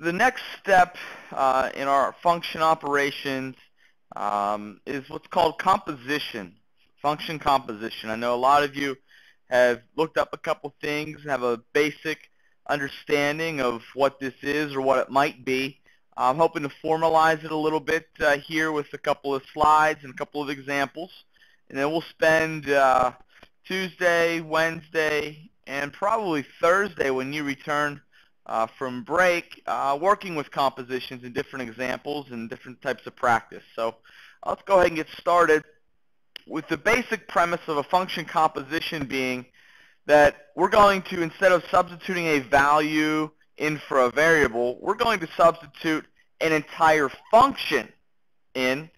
the next step in our function operations is what's called composition, function composition. I know a lot of you have looked up a couple things, have a basic understanding of what this is or what it might be. I'm hoping to formalize it a little bit here with a couple of slides and a couple of examples. And then we'll spend Tuesday, Wednesday, and probably Thursday when you return from break working with compositions and different examples and different types of practice. So let's go ahead and get started with the basic premise of a function composition being that we're going to, instead of substituting a value in for a variable, we're going to substitute an entire function in,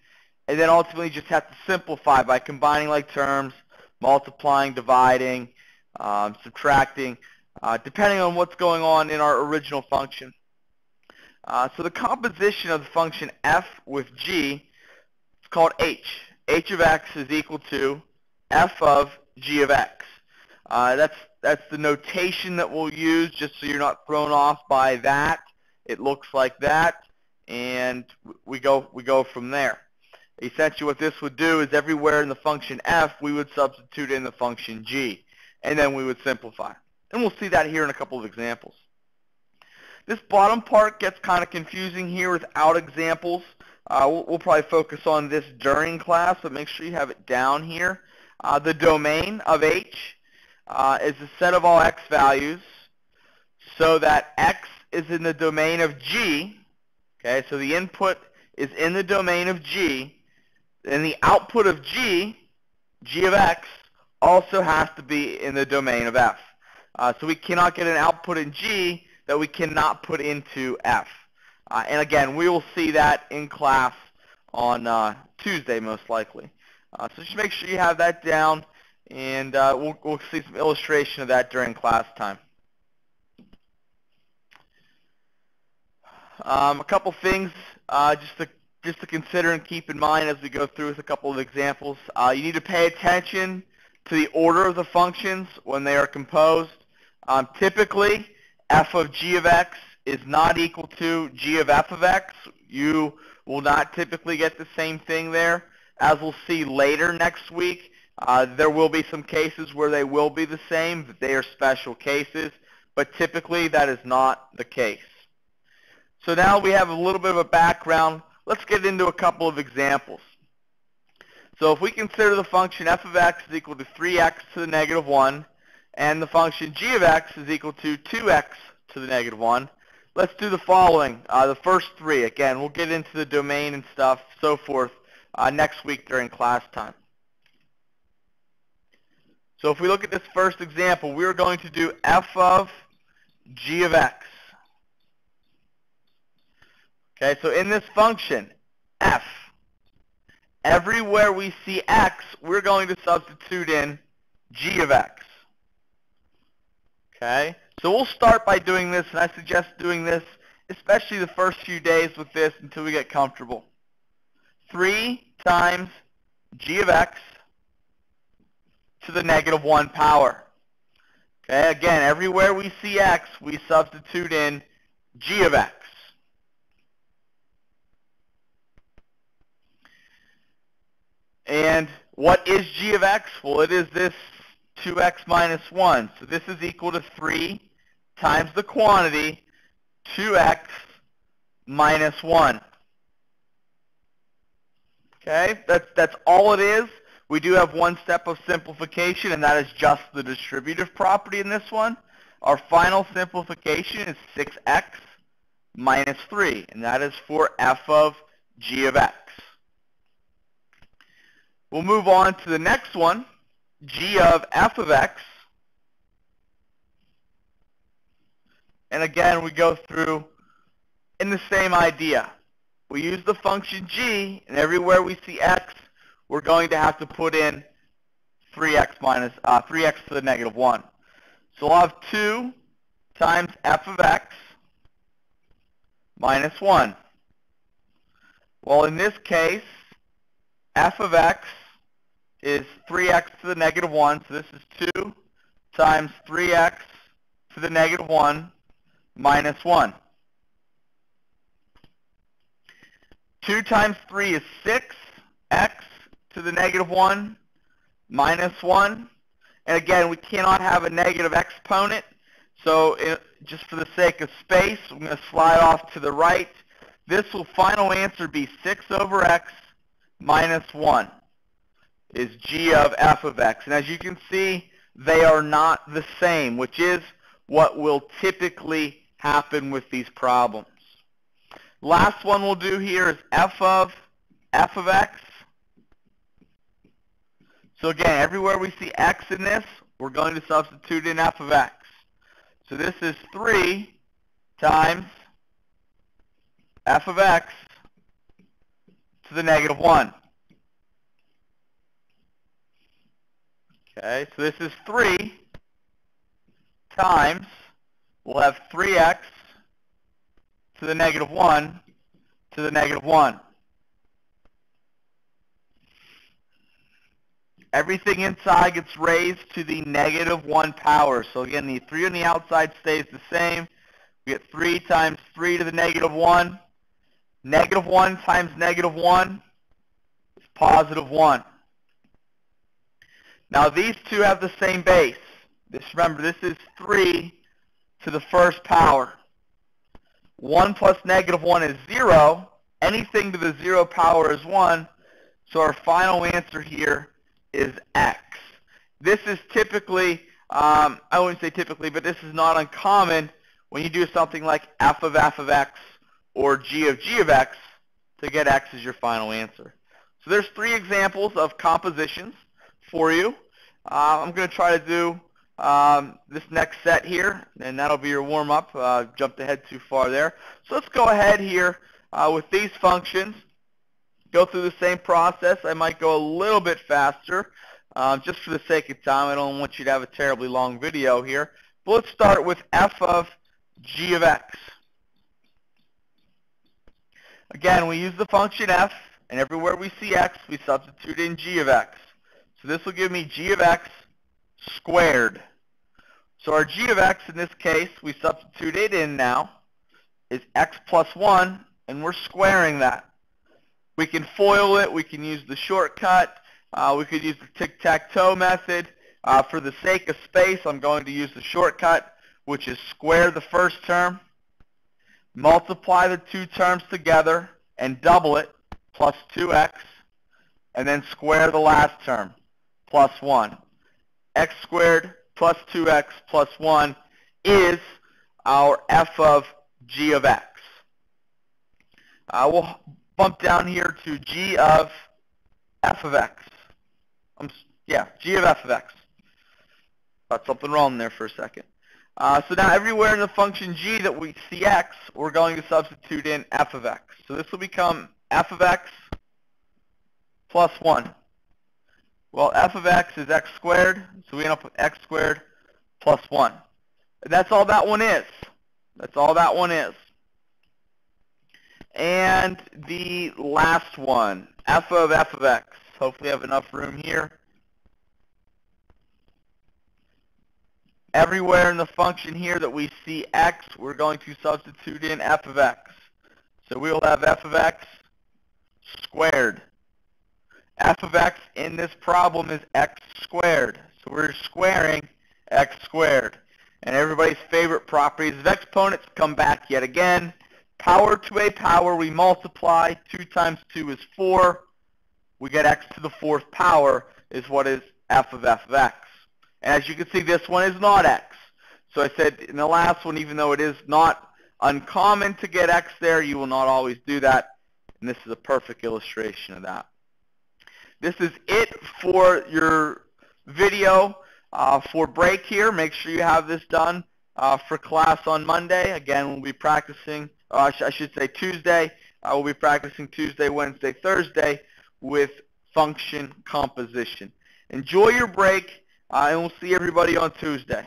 and then ultimately just have to simplify by combining like terms, multiplying, dividing, subtracting, depending on what's going on in our original function. So the composition of the function f with g is called h. h of x is equal to f of g of x. That's the notation that we'll use, just so you're not thrown off by that. It looks like that, and we go from there. Essentially what this would do is everywhere in the function f, we would substitute in the function g, and then we would simplify. And we'll see that here in a couple of examples. This bottom part gets kind of confusing here without examples. We'll probably focus on this during class, but make sure you have it down here. The domain of h is the set of all x values, so that x is in the domain of g. Okay, so the input is in the domain of g, and the output of g of x, also has to be in the domain of f. So we cannot get an output in g that we cannot put into f. And again, we will see that in class on Tuesday most likely. So just make sure you have that down, and we'll see some illustration of that during class time. A couple things just to consider and keep in mind as we go through with a couple of examples. You need to pay attention to the order of the functions when they are composed. Typically, f of g of x is not equal to g of f of x. You will not typically get the same thing there. As we'll see later next week, there will be some cases where they will be the same, but they are special cases. But typically, that is not the case. So now we have a little bit of a background. Let's get into a couple of examples. So if we consider the function f of x is equal to 3x to the negative 1, and the function g of x is equal to 2x to the negative 1, let's do the following. The first three. Again, we'll get into the domain and stuff, so forth, next week during class time. So if we look at this first example, we're going to do f of g of x. Okay, so in this function, f, everywhere we see x, we're going to substitute in g of x. Okay, so we'll start by doing this, and I suggest doing this, especially the first few days with this until we get comfortable. 3 times g of x to the negative 1 power. Okay, again, everywhere we see x, we substitute in g of x. And what is g of x? Well, it is this 2x minus 1. So this is equal to 3 times the quantity, 2x minus 1. Okay, that's all it is. We do have one step of simplification, and that is just the distributive property in this one. Our final simplification is 6x minus 3, and that is for f of g of x. We'll move on to the next one, g of f of x. And again, we go through in the same idea. We use the function g, and everywhere we see x, we're going to have to put in 3x to the negative 1. So we'll have 2 times f of x minus 1. Well, in this case, f of x is 3x to the negative 1, so this is 2 times 3x to the negative 1 minus 1. 2 times 3 is 6, x to the negative 1 minus 1. And again, we cannot have a negative exponent, so just for the sake of space, I'm going to slide off to the right. This will final answer be 6 over x minus 1 is g of f of x. And as you can see, they are not the same, which is what will typically happen with these problems. Last one we'll do here is f of x. So again, everywhere we see x in this, we're going to substitute in f of x. So this is 3 times f of x to the negative 1. Okay, so this is 3 times, we'll have 3x to the negative 1 to the negative 1. Everything inside gets raised to the negative 1 power. So again, the 3 on the outside stays the same. We get 3 times 3 to the negative 1. Negative 1 times negative 1 is positive 1. Now these two have the same base. Remember, this is 3 to the first power. 1 plus negative 1 is 0. Anything to the 0 power is 1. So our final answer here is x. This is typically, I wouldn't say typically, but this is not uncommon when you do something like f of x or g of x to get x as your final answer. So there's 3 examples of compositions for you. I'm going to try to do this next set here, and that'll be your warm-up. Jumped ahead too far there. So let's go ahead here with these functions. Go through the same process. I might go a little bit faster just for the sake of time. I don't want you to have a terribly long video here. But let's start with f of g of x. Again, we use the function f, and everywhere we see x, we substitute in g of x. So this will give me g of x squared. So our g of x in this case, we substitute it in now, is x plus 1, and we're squaring that. We can FOIL it. We can use the shortcut. We could use the tic-tac-toe method. For the sake of space, I'm going to use the shortcut, which is square the first term, multiply the 2 terms together, and double it, plus 2x, and then square the last term, plus 1. X squared plus 2x plus 1 is our f of g of x. We'll bump down here to g of f of x. G of f of x. Got something wrong there for a second. So now everywhere in the function g that we see x, we're going to substitute in f of x. So this will become f of x plus 1. Well, f of x is x squared, so we end up with x squared plus 1. And that's all that one is. That's all that one is. And the last one, f of x. Hopefully I have enough room here. Everywhere in the function here that we see x, we're going to substitute in f of x. So we will have f of x squared. F of x in this problem is x squared. So we're squaring x squared. And everybody's favorite properties of exponents come back yet again. Power to a power, we multiply. 2 times 2 is 4. We get x to the 4th power is what is f of x. And as you can see, this one is not x. So I said in the last one, even though it is not uncommon to get x there, you will not always do that. And this is a perfect illustration of that. This is it for your video for break here. Make sure you have this done for class on Monday. Again, we'll be practicing, I should say Tuesday. We'll be practicing Tuesday, Wednesday, Thursday with function composition. Enjoy your break, and we'll see everybody on Tuesday.